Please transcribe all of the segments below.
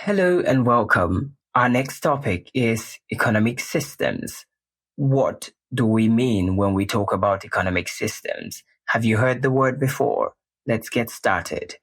Hello and welcome. Our next topic is economic systems. What do we mean when we talk about economic systems? Have you heard the word before? Let's get started.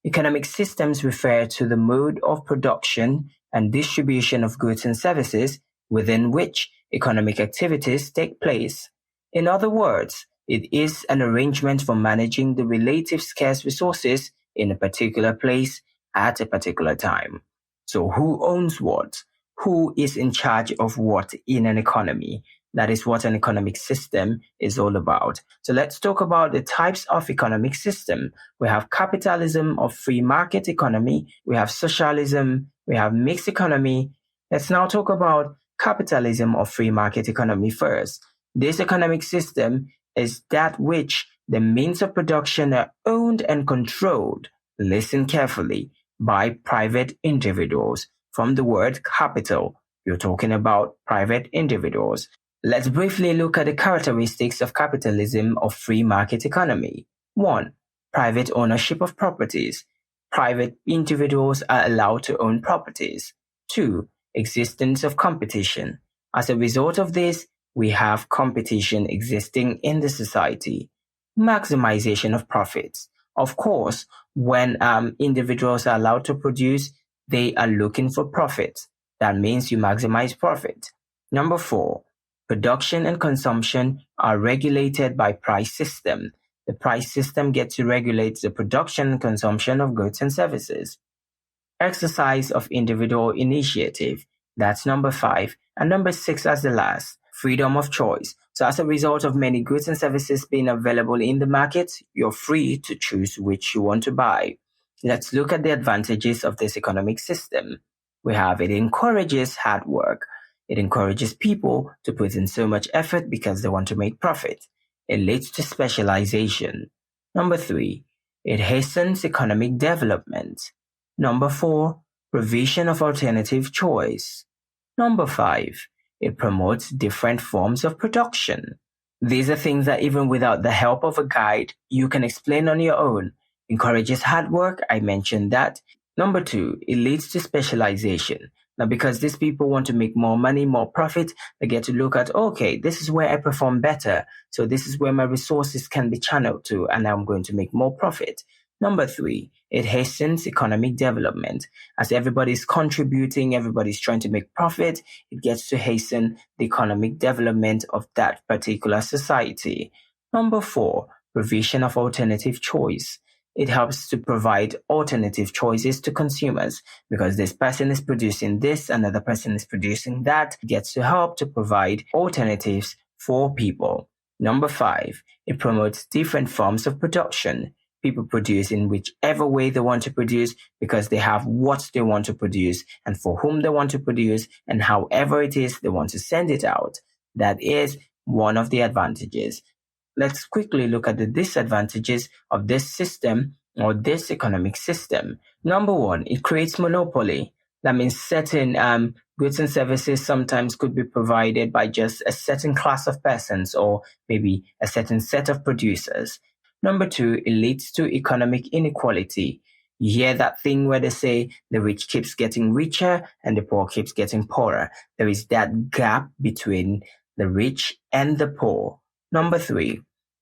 Economic systems refer to the mode of production and distribution of goods and services within which economic activities take place. In other words, it is an arrangement for managing the relative scarce resources in a particular place at a particular time. So who owns what? Who is in charge of what in an economy? That is what an economic system is all about. So let's talk about the types of economic system. We have capitalism or free market economy. We have socialism. We have mixed economy. Let's now talk about capitalism or free market economy first. This economic system is that which the means of production are owned and controlled. Listen carefully. By private individuals. From the word capital, you're talking about private individuals. Let's briefly look at the characteristics of capitalism or free market economy. 1. Private ownership of properties. Private individuals are allowed to own properties. 2. Existence of competition. As a result of this, we have competition existing in the society. Maximization of profits. Of course, when individuals are allowed to produce, they are looking for profit. That means you maximize profit. Number 4, production and consumption are regulated by price system. The price system gets to regulate the production and consumption of goods and services. Exercise of individual initiative. That's number 5. And number 6 as the last, freedom of choice. So as a result of many goods and services being available in the market, you're free to choose which you want to buy. Let's look at the advantages of this economic system. We have it encourages hard work. It encourages people to put in so much effort because they want to make profit. It leads to specialization. Number 3, it hastens economic development. Number 4, provision of alternative choice. Number 5, it promotes different forms of production. These are things that even without the help of a guide, you can explain on your own. Encourages hard work, I mentioned that. Number 2, it leads to specialization. Now, because these people want to make more money, more profit, they get to look at, okay, this is where I perform better. So this is where my resources can be channeled to, and I'm going to make more profit. Number 3, it hastens economic development. As everybody's contributing, everybody's trying to make profit, it gets to hasten the economic development of that particular society. Number 4, provision of alternative choice. It helps to provide alternative choices to consumers because this person is producing this, another person is producing that. It gets to help to provide alternatives for people. Number 5, it promotes different forms of production. People produce in whichever way they want to produce because they have what they want to produce and for whom they want to produce and however it is they want to send it out. That is one of the advantages. Let's quickly look at the disadvantages of this system or this economic system. Number 1, it creates monopoly. That means certain goods and services sometimes could be provided by just a certain class of persons or maybe a certain set of producers. Number 2, it leads to economic inequality. You hear that thing where they say the rich keeps getting richer and the poor keeps getting poorer. There is that gap between the rich and the poor. Number 3,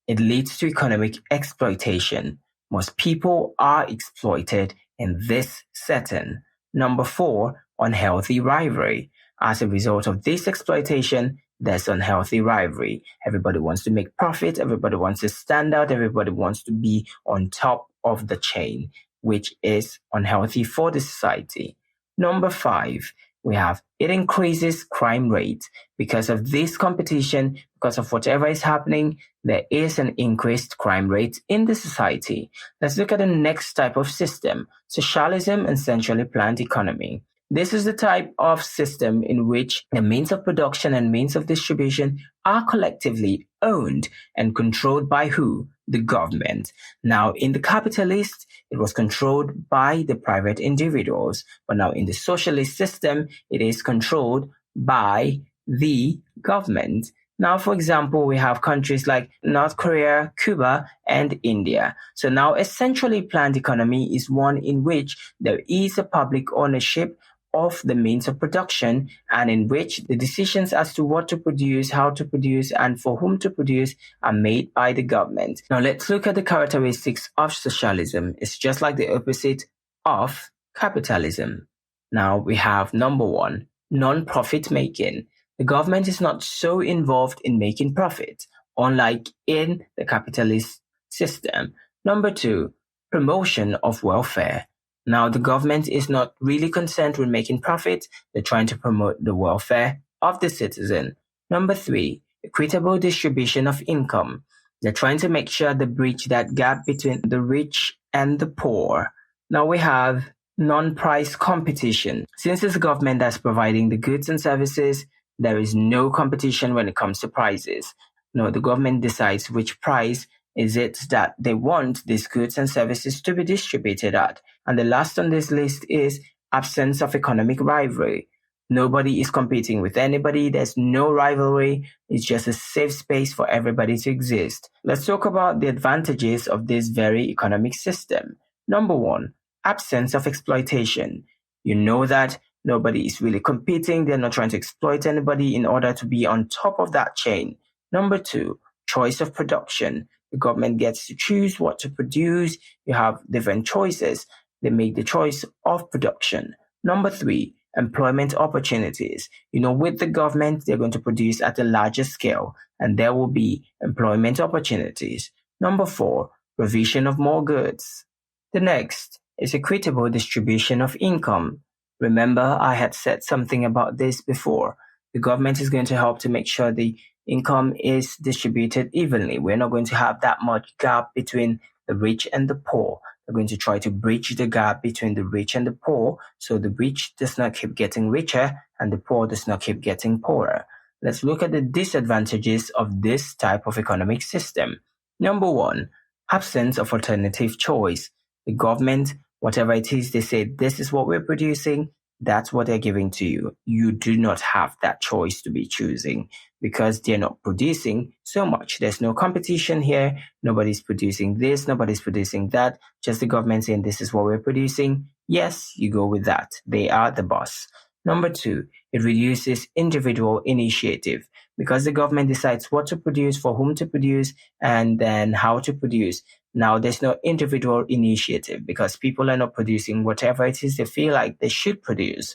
it leads to economic exploitation. Most people are exploited in this setting. Number 4, unhealthy rivalry. As a result of this exploitation, there's unhealthy rivalry. Everybody wants to make profit. Everybody wants to stand out. Everybody wants to be on top of the chain, which is unhealthy for the society. Number 5, we have it increases crime rate. Because of this competition, because of whatever is happening, there is an increased crime rate in the society. Let's look at the next type of system, socialism and centrally planned economy. This is the type of system in which the means of production and means of distribution are collectively owned and controlled by who? The government. Now, in the capitalist, it was controlled by the private individuals. But now in the socialist system, it is controlled by the government. Now, for example, we have countries like North Korea, Cuba, and India. So now a centrally planned economy is one in which there is a public ownership of the means of production and in which the decisions as to what to produce, how to produce, and for whom to produce are made by the government. Now let's look at the characteristics of socialism. It's just like the opposite of capitalism. Now we have number one, non-profit making. The government is not so involved in making profit, unlike in the capitalist system. Number two, promotion of welfare. Now, the government is not really concerned with making profit. They're trying to promote the welfare of the citizen. Number three, equitable distribution of income. They're trying to make sure they bridge that gap between the rich and the poor. Now we have non-price competition. Since it's the government that's providing the goods and services, there is no competition when it comes to prices. No, the government decides which price is it that they want these goods and services to be distributed at. And the last on this list is absence of economic rivalry. Nobody is competing with anybody. There's no rivalry. It's just a safe space for everybody to exist. Let's talk about the advantages of this very economic system. Number one, absence of exploitation. You know that nobody is really competing. They're not trying to exploit anybody in order to be on top of that chain. Number two, choice of production. The government gets to choose what to produce. You have different choices. They make the choice of production. Number three, employment opportunities. With the government, they're going to produce at a larger scale, and there will be employment opportunities. Number four, provision of more goods. The next is equitable distribution of income. Remember, I had said something about this before. The government is going to help to make sure the income is distributed evenly. We're not going to have that much gap between the rich and the poor. We're going to try to bridge the gap between the rich and the poor, so the rich does not keep getting richer and the poor does not keep getting poorer. Let's look at the disadvantages of this type of economic system. Number one, absence of alternative choice. The government, whatever it is, they say, this is what we're producing, that's what they're giving to you. You do not have that choice to be choosing because they're not producing so much. There's no competition here. Nobody's producing this. Nobody's producing that. Just the government saying this is what we're producing. Yes, you go with that. They are the boss. Number two, it reduces individual initiative because the government decides what to produce, for whom to produce, and then how to produce. Now, there's no individual initiative because people are not producing whatever it is they feel like they should produce.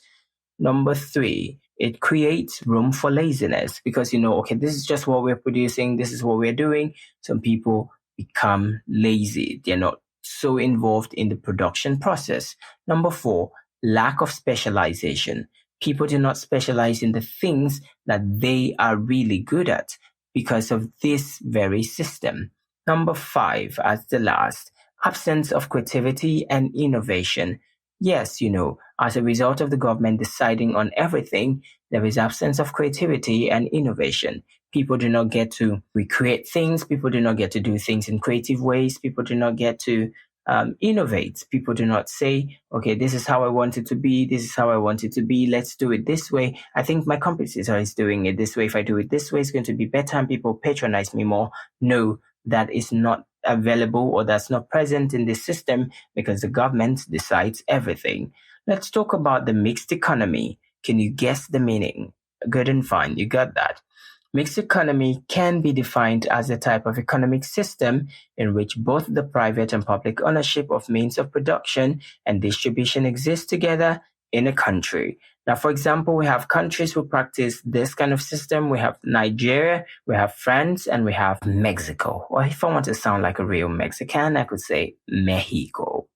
Number three, it creates room for laziness because, okay, this is just what we're producing. This is what we're doing. Some people become lazy. They're not so involved in the production process. Number four, lack of specialization. People do not specialize in the things that they are really good at because of this very system. Number five, as the last, absence of creativity and innovation. Yes, as a result of the government deciding on everything, there is absence of creativity and innovation. People do not get to recreate things. People do not get to do things in creative ways. People do not get to innovate. People do not say, okay, this is how I want it to be. This is how I want it to be. Let's do it this way. I think my competitor is doing it this way. If I do it this way, it's going to be better and people patronize me more. No, that is not available or that's not present in this system because the government decides everything. Let's talk about the mixed economy. Can you guess the meaning? Good and fine, you got that. Mixed economy can be defined as a type of economic system in which both the private and public ownership of means of production and distribution exist together in a country. Now, for example, we have countries who practice this kind of system. We have Nigeria, we have France, and we have Mexico. Or if I want to sound like a real Mexican, I could say Mexico.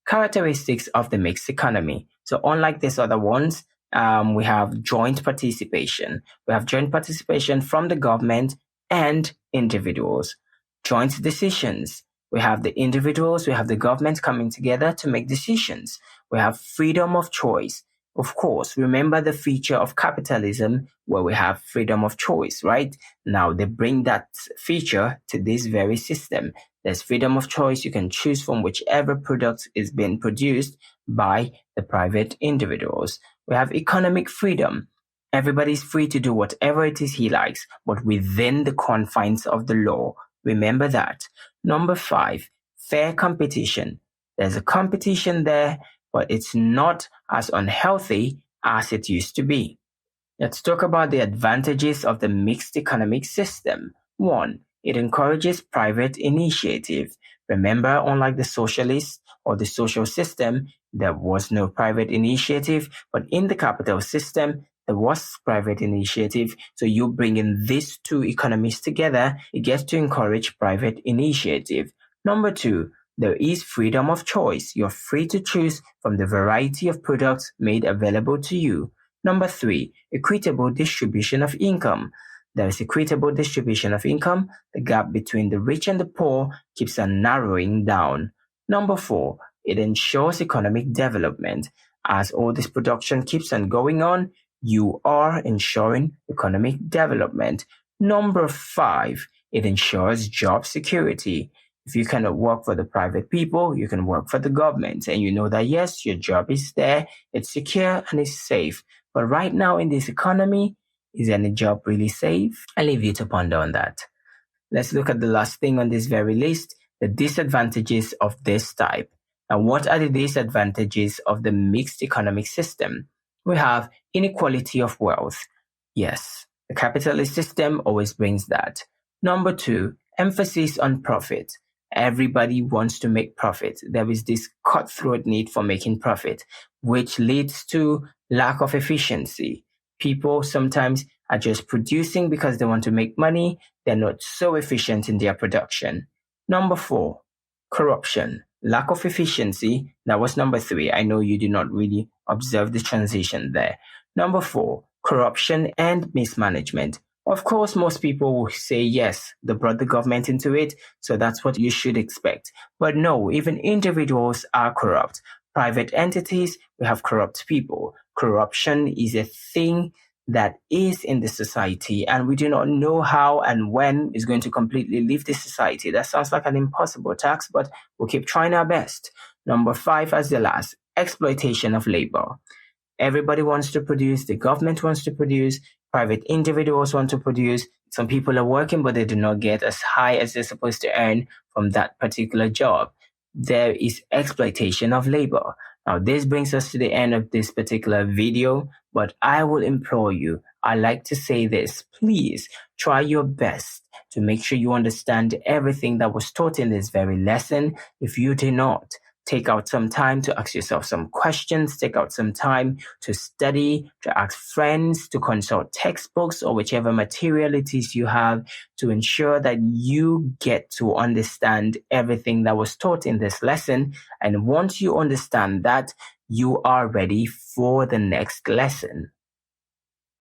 Characteristics of the mixed economy. So unlike these other ones, we have joint participation. We have joint participation from the government and individuals. Joint decisions. We have the individuals, we have the government coming together to make decisions. We have freedom of choice. Of course, remember the feature of capitalism where we have freedom of choice, right? Now they bring that feature to this very system. There's freedom of choice. You can choose from whichever product is being produced by the private individuals. We have economic freedom. Everybody's free to do whatever it is he likes, but within the confines of the law. Remember that. Number 5, fair competition. There's a competition there, but it's not as unhealthy as it used to be. Let's talk about the advantages of the mixed economic system. 1, it encourages private initiative. Remember, unlike the socialist or the social system, there was no private initiative, but in the capital system, there was private initiative. So you bring in these two economies together, it gets to encourage private initiative. Number 2, there is freedom of choice. You're free to choose from the variety of products made available to you. Number 3, equitable distribution of income. There is equitable distribution of income. The gap between the rich and the poor keeps on narrowing down. Number 4, it ensures economic development. As all this production keeps on going on, you are ensuring economic development. Number 5, it ensures job security. If you cannot work for the private people, you can work for the government. And you know that, yes, your job is there, it's secure, and it's safe. But right now in this economy, is any job really safe? I leave you to ponder on that. Let's look at the last thing on this very list, the disadvantages of this type. And what are the disadvantages of the mixed economic system? We have inequality of wealth. Yes, the capitalist system always brings that. Number 2, emphasis on profit. Everybody wants to make profit. There is this cutthroat need for making profit, which leads to lack of efficiency. People sometimes are just producing because they want to make money. They're not so efficient in their production. Number 4, corruption. Lack of efficiency. That was number 3. I know you did not really observe the transition there. Number 4, corruption and mismanagement. Of course, most people will say, yes, they brought the government into it, so that's what you should expect. But no, even individuals are corrupt. Private entities, we have corrupt people. Corruption is a thing that is in the society, and we do not know how and when it's going to completely leave the society. That sounds like an impossible task, but we'll keep trying our best. Number 5 as the last, exploitation of labor. Everybody wants to produce, the government wants to produce, private individuals want to produce. Some people are working, but they do not get as high as they're supposed to earn from that particular job. There is exploitation of labor. Now, this brings us to the end of this particular video, but I will implore you, I like to say this, please try your best to make sure you understand everything that was taught in this very lesson. If you do not, take out some time to ask yourself some questions, take out some time to study, to ask friends, to consult textbooks or whichever material it is you have to ensure that you get to understand everything that was taught in this lesson. And once you understand that, you are ready for the next lesson.